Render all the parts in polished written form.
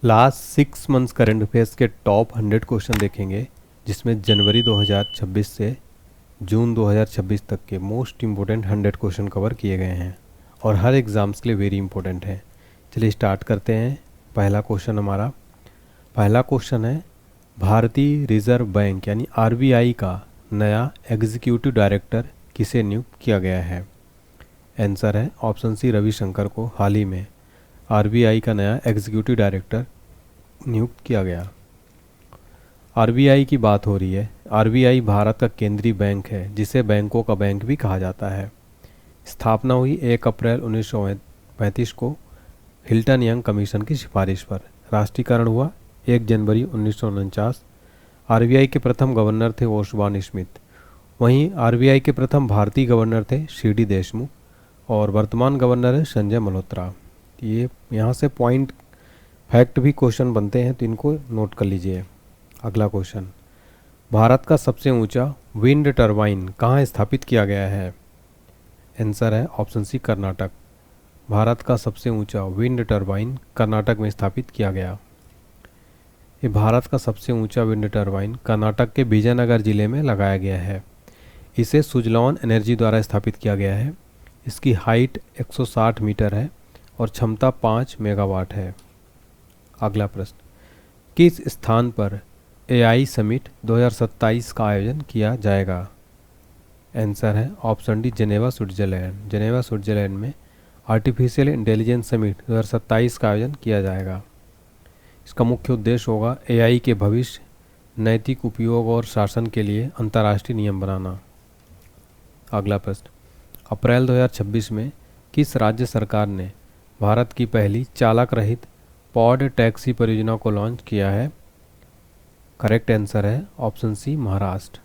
Last 6 months current affairs के top 100 question देखेंगे, जिसमें जनवरी 2026 से जून 2026 तक के मोस्ट इम्पोर्टेंट 100 क्वेश्चन कवर किए गए हैं और हर एग्ज़ाम्स के लिए वेरी इंपॉर्टेंट है। चलिए स्टार्ट करते हैं। पहला क्वेश्चन है, भारतीय रिजर्व बैंक यानी आरबीआई का नया एग्जीक्यूटिव डायरेक्टर किसे नियुक्त किया गया है? आंसर है ऑप्शन सी, रविशंकर को हाल ही में आरबीआई का नया एग्जीक्यूटिव डायरेक्टर नियुक्त किया गया। आरबीआई की बात हो रही है। आरबीआई भारत का केंद्रीय बैंक है, जिसे बैंकों का बैंक भी कहा जाता है। स्थापना हुई 1 अप्रैल 1935 को हिल्टन यंग कमीशन की सिफारिश पर। राष्ट्रीयकरण हुआ 1 जनवरी 1949। आरबीआई के प्रथम गवर्नर थे ओसबॉर्न स्मिथ। वहीं आरबीआई के प्रथम भारतीय गवर्नर थे सीडी देशमुख और वर्तमान गवर्नर है संजय मल्होत्रा। ये यहाँ से पॉइंट फैक्ट भी क्वेश्चन बनते हैं, तो इनको नोट कर लीजिए। अगला क्वेश्चन, भारत का सबसे ऊंचा विंड टरबाइन कहाँ स्थापित किया गया है? आंसर है ऑप्शन सी, कर्नाटक। भारत का सबसे ऊंचा विंड टरबाइन कर्नाटक में स्थापित किया गया। ये भारत का सबसे ऊंचा विंड टरबाइन कर्नाटक के विजयनगर जिले में लगाया गया है। इसे सुजलॉन एनर्जी द्वारा स्थापित किया गया है। इसकी हाइट 160 मीटर है और क्षमता 5 मेगावाट है। अगला प्रश्न, किस स्थान पर एआई समिट 2027 का आयोजन किया जाएगा? आंसर है option D, Geneva Switzerland. Geneva Switzerland में आर्टिफिशियल इंटेलिजेंस समिट 2027 का आयोजन किया जाएगा। इसका मुख्य उद्देश्य होगा एआई के भविष्य, नैतिक उपयोग और शासन के लिए अंतर्राष्ट्रीय नियम बनाना। अगला प्रश्न, अप्रैल 2026 में किस राज्य सरकार ने भारत की पहली चालक रहित पॉड टैक्सी परियोजना को लॉन्च किया है? करेक्ट आंसर है ऑप्शन सी, महाराष्ट्र।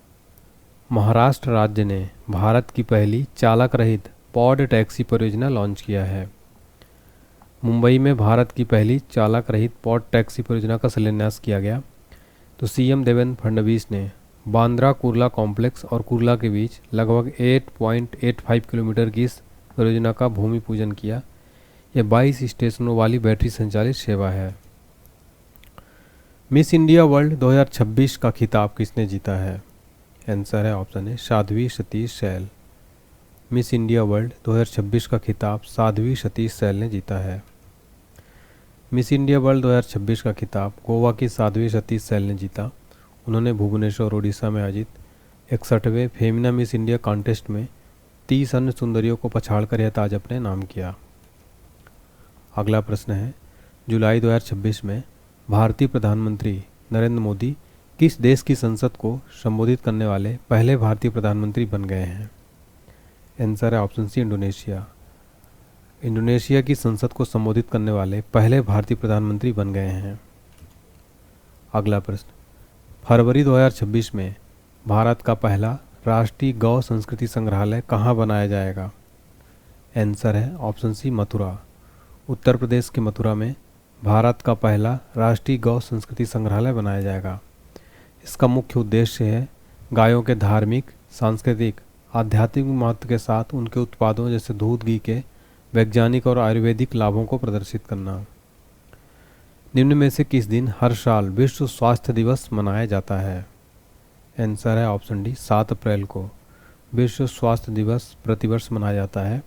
महाराष्ट्र राज्य ने भारत की पहली चालक रहित पॉड टैक्सी परियोजना लॉन्च किया है। मुंबई में भारत की पहली चालक रहित पॉड टैक्सी परियोजना का शिलान्यास किया गया। तो सीएम देवेंद्र फडणवीस ने बांद्रा कुर्ला कॉम्प्लेक्स और कुर्ला के बीच लगभग 8.85 किलोमीटर की इस परियोजना का भूमि पूजन किया। यह 22 स्टेशनों वाली बैटरी संचालित सेवा है। मिस इंडिया वर्ल्ड 2026 का खिताब किसने जीता है? आंसर है ऑप्शन है, Sadhvi Satish Sail. Miss India World 2026 का खिताब साध्वी सतीश सैल ने जीता है। मिस इंडिया वर्ल्ड 2026 का खिताब गोवा की साध्वी सतीश सैल ने जीता। उन्होंने भुवनेश्वर उड़ीसा में आयोजित 61वें फेमिना मिस इंडिया कॉन्टेस्ट में 30 अन्य सुंदरियों को पछाड़कर यह ताज अपने नाम किया। अगला प्रश्न है, जुलाई 2026 में भारतीय प्रधानमंत्री नरेंद्र मोदी किस देश की संसद को संबोधित करने वाले पहले भारतीय प्रधानमंत्री बन गए हैं? आंसर है ऑप्शन सी, इंडोनेशिया। इंडोनेशिया की संसद को संबोधित करने वाले पहले भारतीय प्रधानमंत्री बन गए हैं। अगला प्रश्न, फरवरी 2026 में भारत का पहला राष्ट्रीय गौ संस्कृति संग्रहालय कहाँ बनाया जाएगा? आंसर है ऑप्शन सी, मथुरा। उत्तर प्रदेश के मथुरा में भारत का पहला राष्ट्रीय गौ संस्कृति संग्रहालय बनाया जाएगा। इसका मुख्य उद्देश्य है गायों के धार्मिक, सांस्कृतिक, आध्यात्मिक महत्व के साथ उनके उत्पादों जैसे दूध, घी के वैज्ञानिक और आयुर्वेदिक लाभों को प्रदर्शित करना। निम्न में से किस दिन हर साल विश्व स्वास्थ्य दिवस मनाया जाता है? आंसर है ऑप्शन डी, 7 अप्रैल को विश्व स्वास्थ्य दिवस प्रतिवर्ष मनाया जाता है।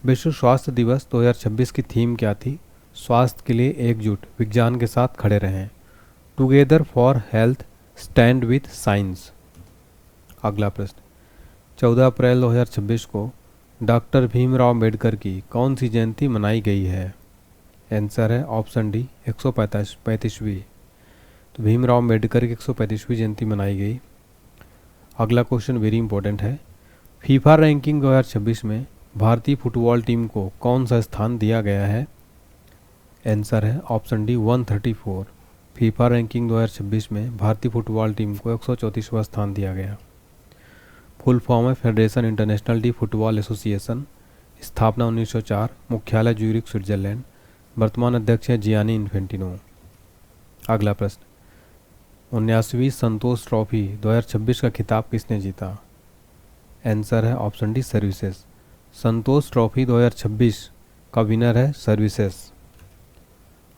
विश्व स्वास्थ्य दिवस 2026 की थीम क्या थी? स्वास्थ्य के लिए एकजुट, विज्ञान के साथ खड़े रहें। Together for health, stand with science. अगला प्रश्न, 14 अप्रैल 2026 को डॉक्टर भीमराव अंबेडकर की कौन सी जयंती मनाई गई है? आंसर है ऑप्शन डी, 135वीं। तो भीमराव अंबेडकर की 135वीं जयंती मनाई गई। अगला क्वेश्चन वेरी इंपॉर्टेंट है, फीफा रैंकिंग 2026 में भारतीय फुटबॉल टीम को कौन सा स्थान दिया गया है? आंसर है ऑप्शन डी, 134। फीफा रैंकिंग 2026 में भारतीय फुटबॉल टीम को 134वां स्थान दिया गया। फुल फॉर्म है federation international D football association. स्थापना 1904। मुख्यालय ज्यूरिख स्विट्जरलैंड। वर्तमान अध्यक्ष हैं जियानी इन्फेंटिनो। अगला प्रश्न, 79वीं संतोष ट्रॉफी 2026 का खिताब किसने जीता? आंसर है ऑप्शन डी, सर्विसेज। संतोष ट्रॉफी 2026 का विनर है सर्विसेज।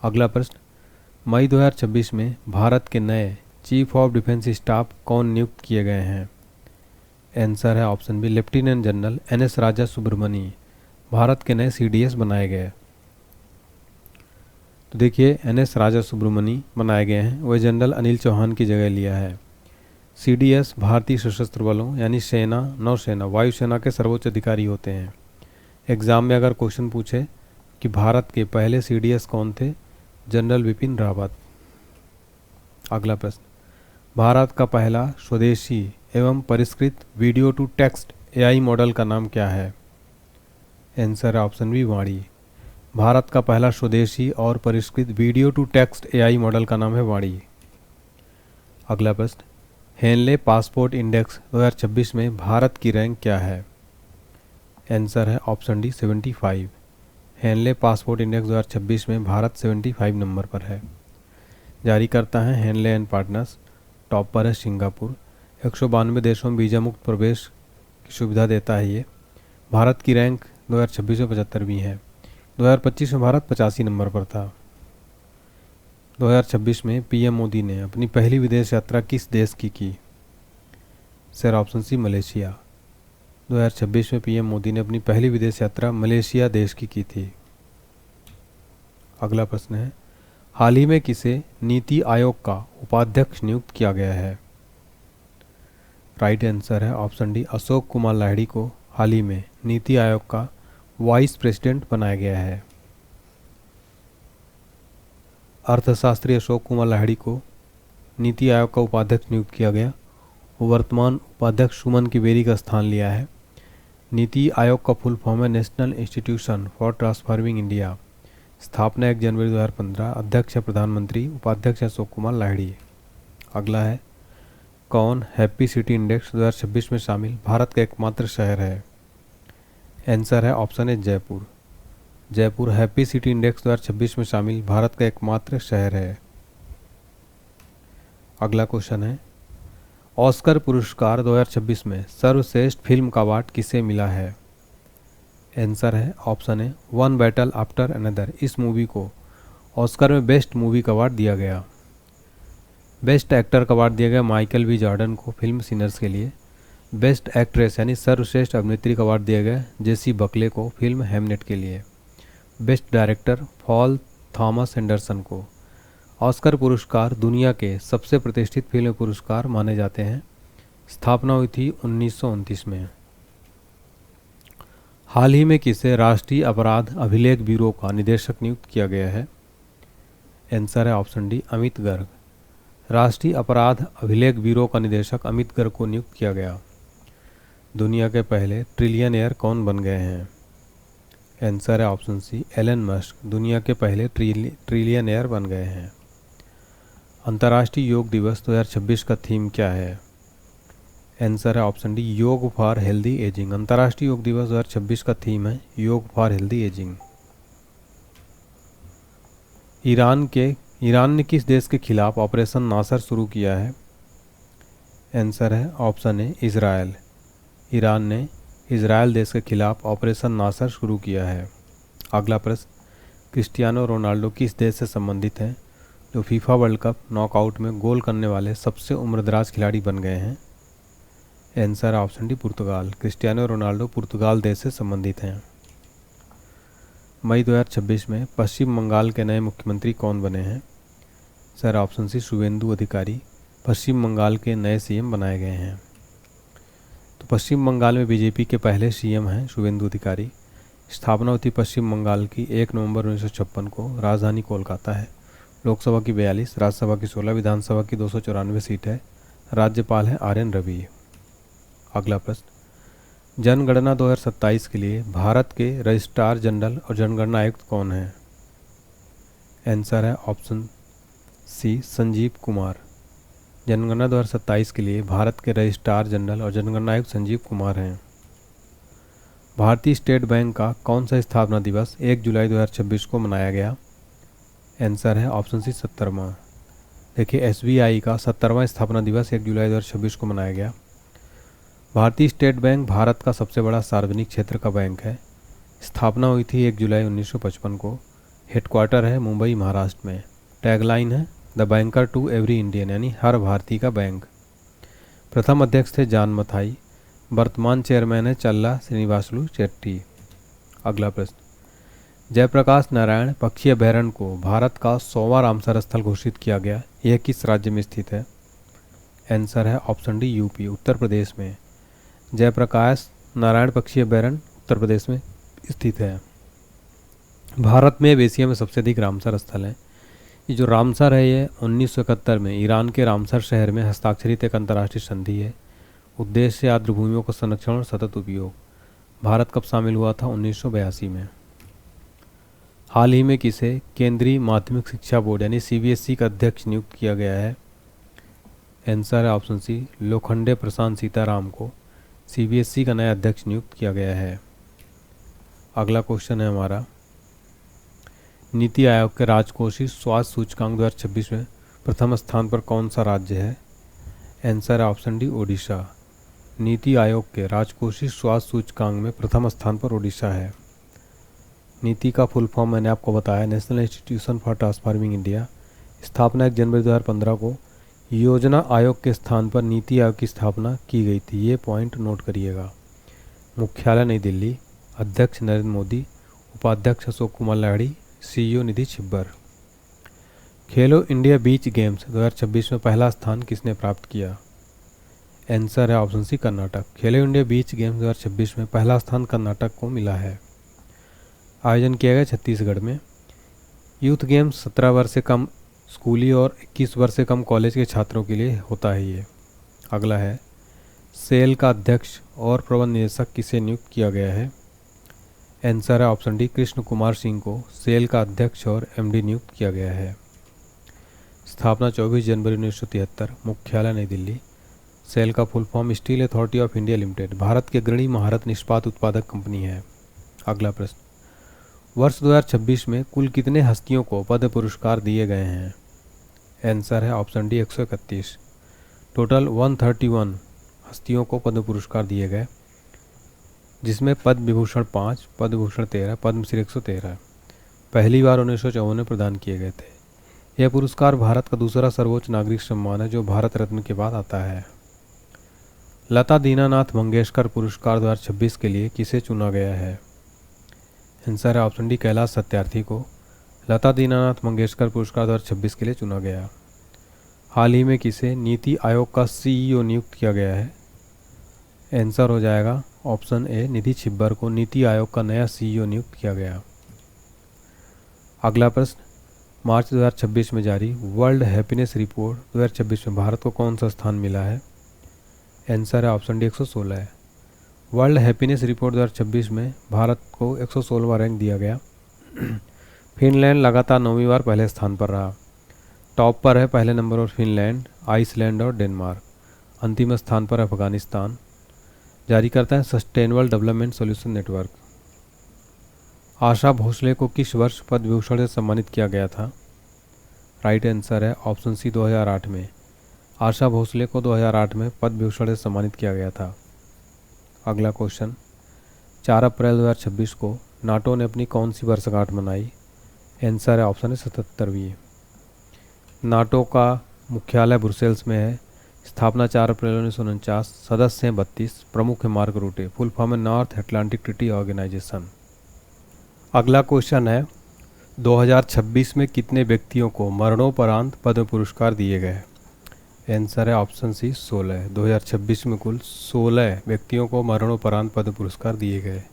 अगला प्रश्न, मई 2026 में भारत के नए चीफ ऑफ डिफेंस स्टाफ कौन नियुक्त किए गए हैं? आंसर है option B lieutenant general N S Raja Subramani Bharat के नए सीडीएस बनाए गए। तो देखिए एनएस राजा सुब्रमणी बनाए गए हैं, वह जनरल अनिल चौहान की जगह लिया है। सीडीएस भारतीय सशस्त्र बलों यानी सेना, नौसेना, वायुसेना के सर्वोच्च अधिकारी होते हैं। एग्जाम में अगर क्वेश्चन पूछे कि भारत के पहले सीडीएस कौन थे, जनरल बिपिन रावत। अगला प्रश्न, भारत का पहला स्वदेशी एवं परिष्कृत video to text AI model का नाम क्या है? आंसर है ऑप्शन बी वाणी। भारत का पहला स्वदेशी और परिष्कृत video to text AI model का नाम है वाणी। अगला प्रश्न, हेनले पासपोर्ट इंडेक्स 2026 में भारत की रैंक क्या है? आंसर है option D 75। Henley passport index 2026 में भारत 75 नंबर पर है। जारी करता है हेनले एंड पार्टनर्स। टॉप पर है सिंगापुर। 192 देशों में वीज़ा मुक्त प्रवेश की सुविधा देता है ये। भारत की रैंक 2026 में 75वीं है। 2025 में भारत 85 नंबर पर था। 2026 में पीएम मोदी ने अपनी पहली विदेश यात्रा किस देश की? सर ऑप्शन सी मलेशिया। 2026 में पीएम मोदी ने अपनी पहली विदेश यात्रा मलेशिया देश की थी। अगला प्रश्न है, हाल ही में किसे नीति आयोग का उपाध्यक्ष नियुक्त किया गया है? राइट आंसर है ऑप्शन डी अशोक कुमार लाहिड़ी को हाल ही में नीति आयोग का वाइस प्रेसिडेंट बनाया गया है। अर्थशास्त्री अशोक कुमार लाहिड़ी को नीति आयोग का उपाध्यक्ष नियुक्त किया गया। वर्तमान उपाध्यक्ष सुमन किवेरी का स्थान लिया है। नीति आयोग का फुल फॉर्म है national institution for transforming India. स्थापना 1 जनवरी 2015। अध्यक्ष है प्रधानमंत्री, उपाध्यक्ष है अशोक कुमार लाहिड़ी। अगला है, कौन हैप्पी सिटी इंडेक्स 2026 में शामिल भारत का एकमात्र शहर है? आंसर है option A Jaipur. Jaipur happy city index 2026 में शामिल भारत का एकमात्र शहर है। अगला क्वेश्चन है, ऑस्कर पुरस्कार 2026 में सर्वश्रेष्ठ फिल्म का अवार्ड किसे मिला है? आंसर है option A one battle after another. इस मूवी को ऑस्कर में बेस्ट मूवी का अवार्ड दिया गया। बेस्ट एक्टर का अवार्ड दिया गया माइकल बी जॉर्डन को फिल्म सिनर्स के लिए। बेस्ट एक्ट्रेस यानी सर्वश्रेष्ठ अभिनेत्री का अवार्ड दिया गया जेसी बकले को फिल्म हेमनेट के लिए। Best director Paul Thomas Anderson को। ऑस्कर पुरस्कार दुनिया के सबसे प्रतिष्ठित फिल्म पुरस्कार माने जाते हैं। स्थापना हुई थी 1929 में। हाल ही में किसे राष्ट्रीय अपराध अभिलेख ब्यूरो का निदेशक नियुक्त किया गया है? आंसर है ऑप्शन डी अमित गर्ग। राष्ट्रीय अपराध अभिलेख ब्यूरो का निदेशक अमित गर्ग को नियुक्त किया गया। दुनिया के पहले ट्रिलियनेयर कौन बन गए हैं? आंसर है ऑप्शन सी एलन मस्क। दुनिया के पहले ट्रिलियनेयर बन गए हैं। अंतर्राष्ट्रीय योग दिवस 2026 का थीम क्या है? आंसर है ऑप्शन डी योग फॉर हेल्दी एजिंग। अंतर्राष्ट्रीय योग दिवस 2026 का थीम है योग फॉर हेल्दी एजिंग। ईरान ने किस देश के खिलाफ ऑपरेशन नासर शुरू किया है? आंसर है ऑप्शन ए इजराइल। ईरान ने इजराइल देश के खिलाफ ऑपरेशन नासर शुरू किया है। अगला प्रश्न, क्रिस्टियानो रोनाल्डो किस देश से संबंधित हैं जो फीफा वर्ल्ड कप नॉकआउट में गोल करने वाले सबसे उम्रदराज खिलाड़ी बन गए हैं? आंसर ऑप्शन डी पुर्तगाल। क्रिस्टियानो रोनाल्डो पुर्तगाल देश से संबंधित हैं। मई 2026 में पश्चिम बंगाल के नए मुख्यमंत्री कौन बने हैं? सर ऑप्शन सी शुवेंदु अधिकारी पश्चिम बंगाल के नए सीएम बनाए गए हैं। तो पश्चिम बंगाल में बीजेपी के पहले सीएम हैं शुवेंदु अधिकारी। स्थापना हुई थी पश्चिम बंगाल की 1 नवंबर 1956 को। राजधानी कोलकाता है। लोकसभा की 42, राज्यसभा की 16, विधानसभा की 294 सीट है। राज्यपाल है आर.एन. रवि। अगला प्रश्न, जनगणना 2027 के लिए भारत के रजिस्ट्रार जनरल और जनगणना आयुक्त कौन है? आंसर है ऑप्शन सी संजीव कुमार। जनगणना 2027 के लिए भारत के रजिस्ट्रार जनरल और जनगणना आयुक्त संजीव कुमार हैं। भारतीय स्टेट बैंक का कौन सा स्थापना दिवस 1 जुलाई 2026 को मनाया गया? आंसर है ऑप्शन सी 70वां। देखिए एसबीआई का 70वां स्थापना दिवस 1 जुलाई 2026 को मनाया गया। भारतीय स्टेट बैंक भारत का सबसे बड़ा सार्वजनिक क्षेत्र का बैंक है। स्थापना हुई थी 1 जुलाई 1955 को। हेडक्वार्टर है मुंबई महाराष्ट्र में। टैगलाइन है the banker to every Indian, यानी हर भारतीय का बैंक। प्रथम अध्यक्ष थे जान मथाई। वर्तमान चेयरमैन है चल्ला श्रीनिवासलू शेट्टी। अगला प्रश्न, जयप्रकाश नारायण पक्षी अभयारण्य को भारत का 100वां रामसर स्थल घोषित किया गया, यह किस राज्य में स्थित है? आंसर है option D UP, Uttar Pradesh में। जयप्रकाश नारायण पक्षी अभयारण्य उत्तर प्रदेश में स्थित है। भारत में एशिया में सबसे अधिक रामसर स्थल है। ये जो रामसर है ये 1971 में ईरान के रामसर शहर में हस्ताक्षरित एक अंतर्राष्ट्रीय संधि है। उद्देश्य आर्द्र भूमियों का संरक्षण और सतत उपयोग। भारत कब शामिल हुआ था? 1982 में। हाल ही में किसे केंद्रीय माध्यमिक शिक्षा बोर्ड यानी सीबीएसई का अध्यक्ष नियुक्त किया गया है? आंसर है ऑप्शन सी लोखंडे प्रशांत सीताराम को सीबीएसई का नया अध्यक्ष नियुक्त किया गया है। अगला क्वेश्चन है हमारा, नीति आयोग के राजकोषीय स्वास्थ्य सूचकांक 2026 में प्रथम स्थान पर कौन सा राज्य है? आंसर है ऑप्शन डी ओडिशा। नीति आयोग के राजकोषीय स्वास्थ्य सूचकांक में प्रथम स्थान पर ओडिशा है। नीति का फुल फॉर्म मैंने आपको बताया, national institution for transforming India. स्थापना 1 जनवरी 2015 को योजना आयोग के स्थान पर नीति आयोग की स्थापना की गई थी, ये पॉइंट नोट करिएगा। मुख्यालय नई दिल्ली। अध्यक्ष नरेंद्र मोदी। उपाध्यक्ष अशोक कुमार लाहिड़ी। सीईओ निधि छिब्बर। खेलो इंडिया बीच गेम्स 2026 में पहला स्थान किसने प्राप्त किया? आंसर है ऑप्शन सी कर्नाटक। खेलो इंडिया बीच गेम्स 2026 में पहला स्थान कर्नाटक को मिला है। आयोजन किया गया छत्तीसगढ़ में। यूथ गेम्स 17 वर्ष से कम स्कूली और 21 वर्ष से कम कॉलेज के छात्रों के लिए होता है ये। अगला है, सेल का अध्यक्ष और प्रबंध निदेशक किसे नियुक्त किया गया है? आंसर है ऑप्शन डी कृष्ण कुमार सिंह को सेल का अध्यक्ष और एमडी नियुक्त किया गया है। स्थापना 24 जनवरी 1973। मुख्यालय नई दिल्ली। सेल का full form steel authority of India limited, Bharat की अग्रणी महारत निष्पात उत्पादक कंपनी है। अगला प्रश्न, वर्ष 2026 में कुल कितने हस्तियों को पद्म पुरस्कार दिए गए हैं? आंसर है ऑप्शन डी 131। टोटल 131 हस्तियों को पद्म पुरस्कार दिए गए, जिसमें पद्म विभूषण 5, पद्म भूषण 13, पद्मश्री 113 पहली बार 1954 में प्रदान किए गए थे। यह पुरस्कार भारत का दूसरा सर्वोच्च नागरिक सम्मान है जो भारत रत्न के बाद आता है। लता दीनानाथ मंगेशकर पुरस्कार 2026 के लिए किसे चुना गया है? आंसर है ऑप्शन डी कैलाश सत्यार्थी को लता दीनानाथ मंगेशकर पुरस्कार 2026 के लिए चुना गया। हाल ही में किसे नीति आयोग का सीईओ नियुक्त किया गया है? आंसर हो जाएगा ऑप्शन ए निधि छिब्बर को नीति आयोग का नया सीईओ नियुक्त किया गया। अगला प्रश्न, मार्च 2026 में जारी वर्ल्ड हैप्पीनेस रिपोर्ट 2026 में भारत को कौन सा स्थान मिला है? आंसर है ऑप्शन डी 116 है। वर्ल्ड हैप्पीनेस रिपोर्ट 2026 में भारत को 116वां रैंक दिया गया। फिनलैंड लगातार 9वीं बार पहले स्थान पर रहा। टॉप पर है पहले नंबर पर फिनलैंड, आइसलैंड और डेनमार्क। अंतिम स्थान पर अफगानिस्तान। जारी करता है sustainable development solution network. Asha Bhosle को किस वर्ष पद्म विभूषण से सम्मानित किया गया था? राइट आंसर है ऑप्शन सी 2008 में। आशा भोसले को 2008 में पद्म विभूषण से सम्मानित किया गया था। अगला क्वेश्चन, 4 अप्रैल 2026 को नाटो ने अपनी कौन सी वर्षगांठ मनाई? आंसर है ऑप्शन है 77वीं। नाटो का मुख्यालय ब्रुसेल्स में है। स्थापना 4 अप्रैल 1949। सदस्य हैं 32। प्रमुख है मार्क रूटे। फुल फॉर्म है नॉर्थ अटलांटिक ट्रीटी ऑर्गेनाइजेशन। अगला क्वेश्चन है, 2026 में कितने व्यक्तियों को मरणोपरांत पद्म पुरस्कार दिए गए? आंसर है ऑप्शन सी 16। 2026 में कुल 16 व्यक्तियों को मरणोपरांत पद्म पुरस्कार दिए गए।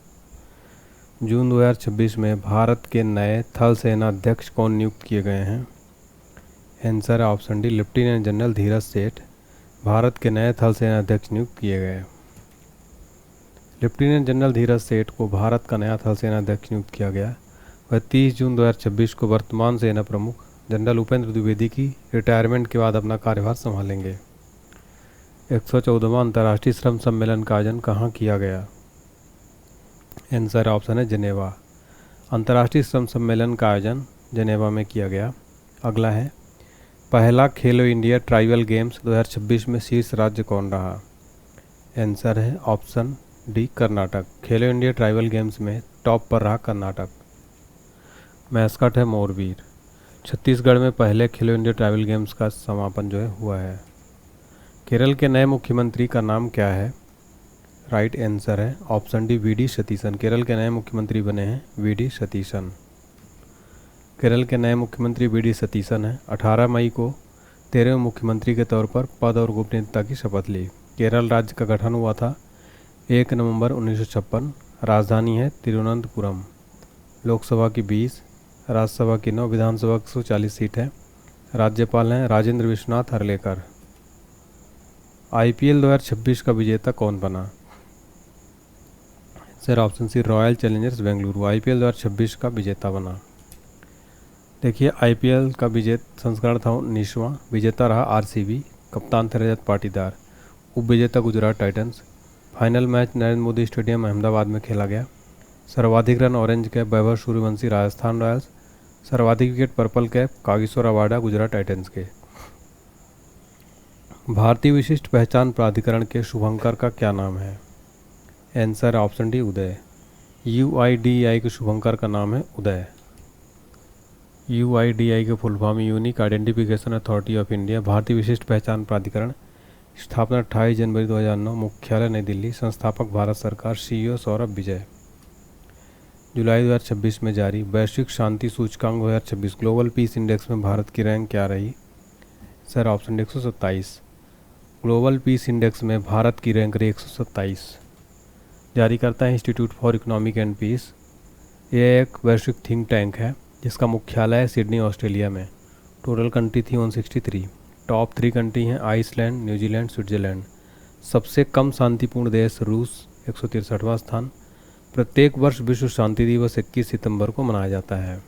जून 2026 में भारत के नए थल सेना अध्यक्ष कौन नियुक्त किए गए हैं? आंसर है ऑप्शन डी लेफ्टिनेंट जनरल धीरज सेठ भारत के नए थल सेना अध्यक्ष नियुक्त किए गए। लेफ्टिनेंट जनरल धीरज सेठ को भारत का नया थल सेना अध्यक्ष नियुक्त किया गया। वह 30 जून 2026 को वर्तमान सेना प्रमुख जनरल उपेंद्र द्विवेदी की रिटायरमेंट के बाद अपना कार्यभार संभालेंगे। 114वां अंतर्राष्ट्रीय श्रम सम्मेलन का आयोजन कहाँ किया गया? आंसर ऑप्शन है जेनेवा। अंतर्राष्ट्रीय श्रम सम्मेलन का आयोजन जेनेवा में किया गया। अगला है, पहला खेलो इंडिया ट्राइबल गेम्स 2026 में शीर्ष राज्य कौन रहा? आंसर है ऑप्शन डी कर्नाटक। खेलो इंडिया ट्राइबल गेम्स में टॉप पर रहा कर्नाटक। मैस्कट है मोरवीर। छत्तीसगढ़ में पहले खेलो इंडिया ट्राइबल गेम्स का समापन जो है हुआ है। केरल के नए मुख्यमंत्री का नाम क्या है? राइट आंसर है option D V D Satheesan. Kerala के नए मुख्यमंत्री बने हैं वी डी सतीशन। केरल के नए मुख्यमंत्री वी डी सतीशन हैं। 18 मई को 13वें मुख्यमंत्री के तौर पर पद और गोपनीयता की शपथ ली। केरल राज्य का गठन हुआ था 1 नवंबर 1956। राजधानी है तिरुवनंतपुरम। लोकसभा की 20, राज्यसभा की 9, विधानसभा की 140 सीट है। राज्यपाल हैं राजेंद्र विश्वनाथ हर्लेकर। IPL 2026 का विजेता कौन बना? Sir option C Royal Challengers Bengaluru IPL 2026 का विजेता बना। देखिए IPL का संस्करण था 19वां। विजेता रहा RCB। कप्तान थे रजत पाटीदार। उपविजेता Gujarat Titans. Final match Narendra Modi stadium Ahmedabad में खेला गया। सर्वाधिक run orange cap Vaibhav Suryavanshi Rajasthan Royals. सर्वाधिक wicket purple cap Kagiso Rabada Gujarat Titans के। भारतीय विशिष्ट पहचान प्राधिकरण के शुभंकर का क्या नाम है? आंसर ऑप्शन डी उदय। UIDAI के शुभंकर का नाम है उदय। UIDAI के full form unique identification authority of India. भारतीय विशिष्ट पहचान प्राधिकरण। स्थापना 28 जनवरी 2009। मुख्यालय नई दिल्ली। संस्थापक भारत सरकार। CEO सौरभ विजय। जुलाई 2026 में जारी वैश्विक शांति सूचकांक 2026 ग्लोबल पीस इंडेक्स में भारत की रैंक क्या रही? Sir option D 127। Global peace index में भारत की रैंक रही 127। जारी करता है institute for economic and peace. यह एक वैश्विक थिंक टैंक है जिसका मुख्यालय है सिडनी ऑस्ट्रेलिया में। टोटल कंट्री थी 163। टॉप 3 कंट्री हैं आइसलैंड, न्यूजीलैंड, स्विट्जरलैंड। सबसे कम शांतिपूर्ण देश रूस 163वां स्थान। प्रत्येक वर्ष विश्व शांति दिवस 21 सितंबर को मनाया जाता है।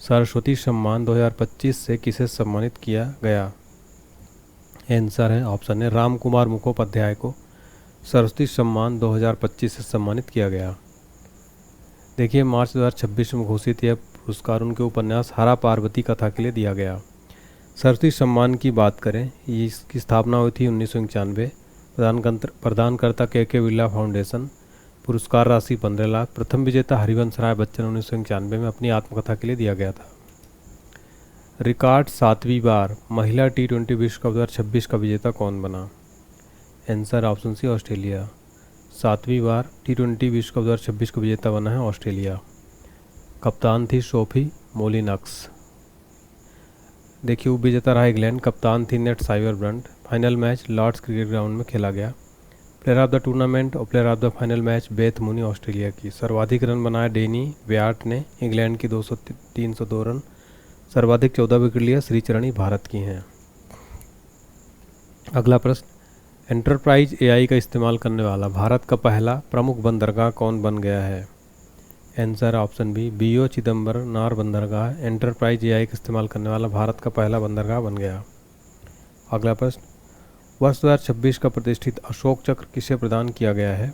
सरस्वती सम्मान 2025 से किसे सम्मानित किया गया? आंसर है ऑप्शन है राम कुमार मुखोपाध्याय को सरस्वती सम्मान 2025 से सम्मानित किया गया। देखिए मार्च 2026 में घोषित यह पुरस्कार उनके उपन्यास हरा पार्वती कथा के लिए दिया गया। सरस्वती सम्मान की बात करें, इसकी स्थापना हुई थी 1991। प्रदानकर्ता के बिरला फाउंडेशन। पुरस्कार राशि 15 लाख। प्रथम विजेता हरिवंश राय बच्चन 1991 में अपनी आत्मकथा के लिए दिया गया था। रिकॉर्ड 7वीं बार महिला T20 विश्व कप 2026 का विजेता कौन बना? Answer option C Australia. 7वीं बार T20 विश्व कप 2026 का विजेता बना है ऑस्ट्रेलिया। कप्तान थी सोफी मोलिनक्स। देखिए उपविजेता रहा इंग्लैंड। कप्तान थी Nat Sciver-Brunt. Final match Lord's cricket ground में खेला गया। प्लेयर ऑफ द टूर्नामेंट और player of the final match Beth Mooney Australia की। सर्वाधिक रन बनाए डेनी व्याट ने इंग्लैंड की 302 रन। सर्वाधिक 14 विकेट लिया श्रीचरणी भारत की हैं। अगला प्रश्न, एंटरप्राइज AI का इस्तेमाल करने वाला भारत का पहला प्रमुख बंदरगाह कौन बन गया है? Answer option B BO Chidambaranar बंदरगाह एंटरप्राइज AI का इस्तेमाल करने वाला भारत का पहला बंदरगाह बन गया। अगला प्रश्न, वर्ष 2026 का प्रतिष्ठित अशोक चक्र किसे प्रदान किया गया है?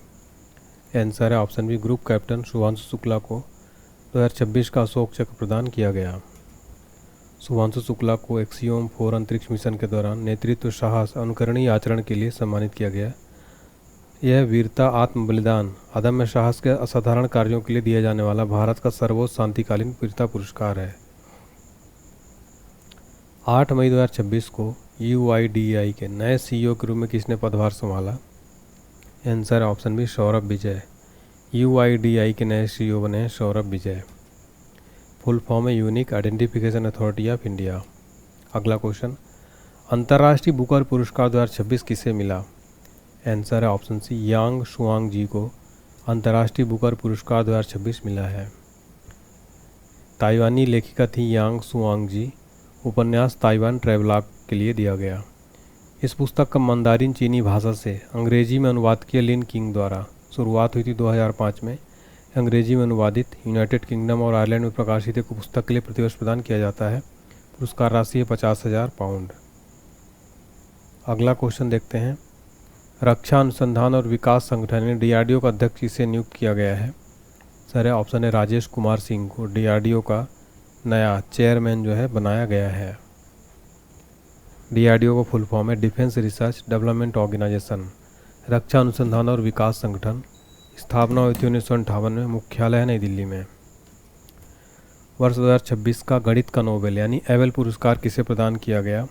आंसर है option B group captain Shubhanshu Shukla को 2026 का अशोक चक्र प्रदान किया गया। शुभांशु शुक्ला को एक्सियोम 4 अंतरिक्ष मिशन के दौरान नेतृत्व, साहस, अनुकरणीय आचरण के लिए सम्मानित किया गया। यह वीरता, आत्म बलिदान, अदम्य साहस के असाधारण कार्यों के लिए दिया जाने वाला भारत का सर्वोच्च शांतिकालीन वीरता पुरस्कार है। 8 मई 2026 को UIDAI के नए CEO के रूप में किसने पदभार संभाला? Answer option B Saurabh Vijay. UIDAI के नए CEO बने हैं सौरभ विजय। फुल फॉर्म है unique identification authority of India. अगला क्वेश्चन, अंतर्राष्ट्रीय बुकर पुरस्कार 2026 किसे मिला? आंसर है ऑप्शन सी यांग शुआंग जी को अंतर्राष्ट्रीय बुकर पुरस्कार 2026 मिला है। ताइवानी लेखिका थी यांग शुआंग जी। उपन्यास ताइवान ट्रैवलॉग के लिए दिया गया। इस पुस्तक का मंदारिन चीनी भाषा से अंग्रेजी में अनुवाद किया लिन किंग द्वारा। शुरुआत हुई थी 2005 में। अंग्रेजी में अनुवादित यूनाइटेड किंगडम और आयरलैंड में प्रकाशित एक पुस्तक के लिए प्रतिवर्ष प्रदान किया जाता है। पुरस्कार राशि है 50,000 पाउंड। अगला क्वेश्चन देखते हैं, रक्षा अनुसंधान और विकास संगठन ने DRDO का अध्यक्ष किसे नियुक्त किया गया है? सर ऑप्शन है राजेश कुमार सिंह को DRDO का नया चेयरमैन जो है बनाया गया है। DRDO का फुल फॉर्म है डिफेंस रिसर्च डेवलपमेंट ऑर्गेनाइजेशन, रक्षा अनुसंधान और विकास संगठन। स्थापना हुई थी 1958 में। मुख्यालय है नई दिल्ली में। वर्ष 2026 का गणित का नोबेल यानी एबेल पुरस्कार किसे प्रदान किया गया?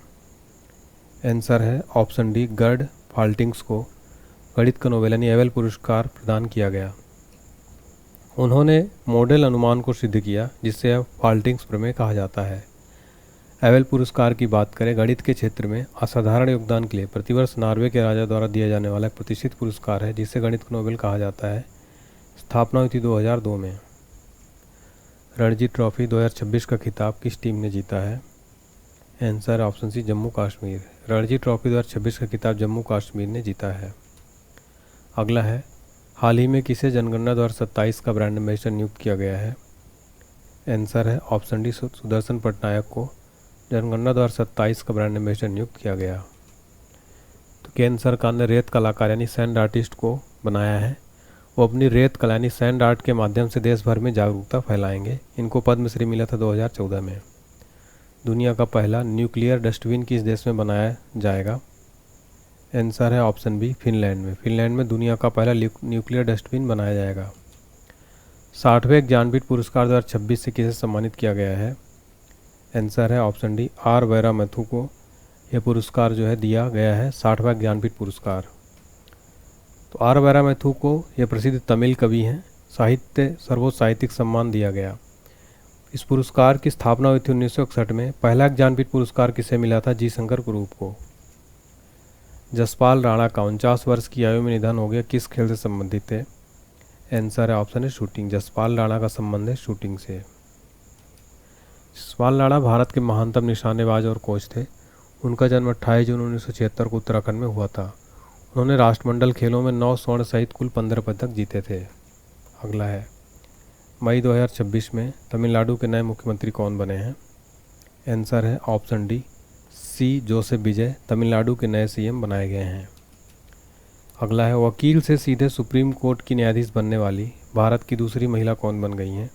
आंसर है ऑप्शन डी, गर्ड फाल्टिंग्स को गणित का नोबेल यानी एबेल पुरस्कार प्रदान किया गया। उन्होंने मॉडल अनुमान को सिद्ध किया जिसे अब फाल्टिंग्स प्रमेय कहा जाता है। एबेल पुरस्कार की बात करें, गणित के क्षेत्र में असाधारण योगदान के लिए प्रतिवर्ष नॉर्वे के राजा द्वारा दिया जाने वाला एक प्रतिष्ठित पुरस्कार है जिसे गणित का नोबेल कहा जाता है। स्थापना हुई थी 2002 में। रणजी ट्रॉफी 2026 का खिताब किस टीम ने जीता है? Answer option C, Jammu Kashmir. Ranji trophy 2026 का खिताब जम्मू कश्मीर ने जीता है। अगला है, हाल ही में किसे जनगणना 2027 का ब्रांड एम्बेसडर नियुक्त किया गया है? आंसर है ऑप्शन डी, सुदर्शन पटनायक को जनगणना 2027 का ब्रांड एम्बेसडर नियुक्त किया गया। तो केंद्र सरकार ने रेत कलाकार यानी सैंड आर्टिस्ट को बनाया है। वो अपनी रेत कला यानी सैंड आर्ट के माध्यम से देश भर में जागरूकता फैलाएंगे। इनको पद्मश्री मिला था 2014 में। दुनिया का पहला न्यूक्लियर डस्टबिन किस देश में बनाया जाएगा? आंसर है ऑप्शन बी, फिनलैंड में। फिनलैंड में दुनिया का पहला न्यूक्लियर डस्टबिन बनाया जाएगा। 60वें ज्ञानपीठ पुरस्कार 2026 से किसे सम्मानित किया गया है? आंसर है ऑप्शन डी, आर वैरामथु को यह पुरस्कार जो है दिया गया है, 60वां ज्ञानपीठ पुरस्कार। तो आर वैरामथु को यह प्रसिद्ध तमिल कवि हैं, सर्वोच्च साहित्यिक सम्मान दिया गया। इस पुरस्कार की स्थापना हुई थी 1961 में। पहला ज्ञानपीठ पुरस्कार किसे मिला था? जी शंकर कुरूप को। जसपाल राणा का 49 वर्ष की आयु में निधन हो गया, किस खेल से संबंधित है? आंसर है ऑप्शन है शूटिंग। जसपाल राणा का संबंध है शूटिंग से। जसपाल राणा भारत के महानतम निशानेबाज और कोच थे। उनका जन्म 28 जून 1976 को उत्तराखंड में हुआ था। उन्होंने राष्ट्रमंडल खेलों में 9 स्वर्ण सहित कुल 15 पदक जीते थे। अगला है, मई 2026 में तमिलनाडु के नए मुख्यमंत्री कौन बने हैं? आंसर है ऑप्शन डी, सी जोसेफ विजय तमिलनाडु के नए सीएम बनाए गए हैं। अगला है, वकील से सीधे सुप्रीम कोर्ट की न्यायाधीश बनने वाली भारत की दूसरी महिला कौन बन गई हैं?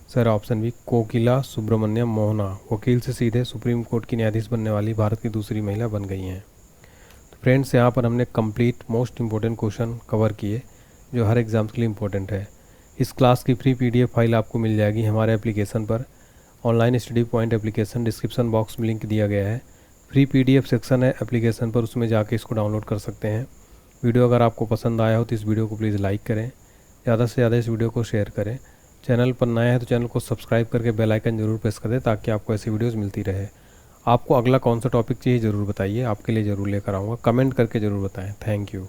सर ऑप्शन बी, कोकिला सुब्रमण्यम मोहना वकील से सीधे सुप्रीम कोर्ट की न्यायाधीश बनने वाली भारत की दूसरी महिला बन गई हैं। तो फ्रेंड्स, यहाँ पर हमने complete most important question cover किए जो हर एग्जाम्स के लिए इंपॉर्टेंट है। इस क्लास की फ्री पीडीएफ फाइल आपको मिल जाएगी हमारे एप्लीकेशन पर। Online study point application description box में लिंक दिया गया है। फ्री पीडीएफ सेक्शन है एप्लीकेशन पर, उसमें जाके इसको डाउनलोड कर सकते हैं। वीडियो अगर आपको पसंद आया हो तो इस वीडियो को प्लीज़ लाइक करें, ज़्यादा से ज़्यादा इस वीडियो को शेयर करें। चैनल पर नया है तो चैनल को सब्सक्राइब करके बेल आइकन जरूर प्रेस कर दें ताकि आपको ऐसी वीडियोस मिलती रहे। आपको अगला कौन सा टॉपिक चाहिए ज़रूर बताइए, आपके लिए ज़रूर लेकर आऊँगा। कमेंट करके ज़रूर बताएं। Thank you.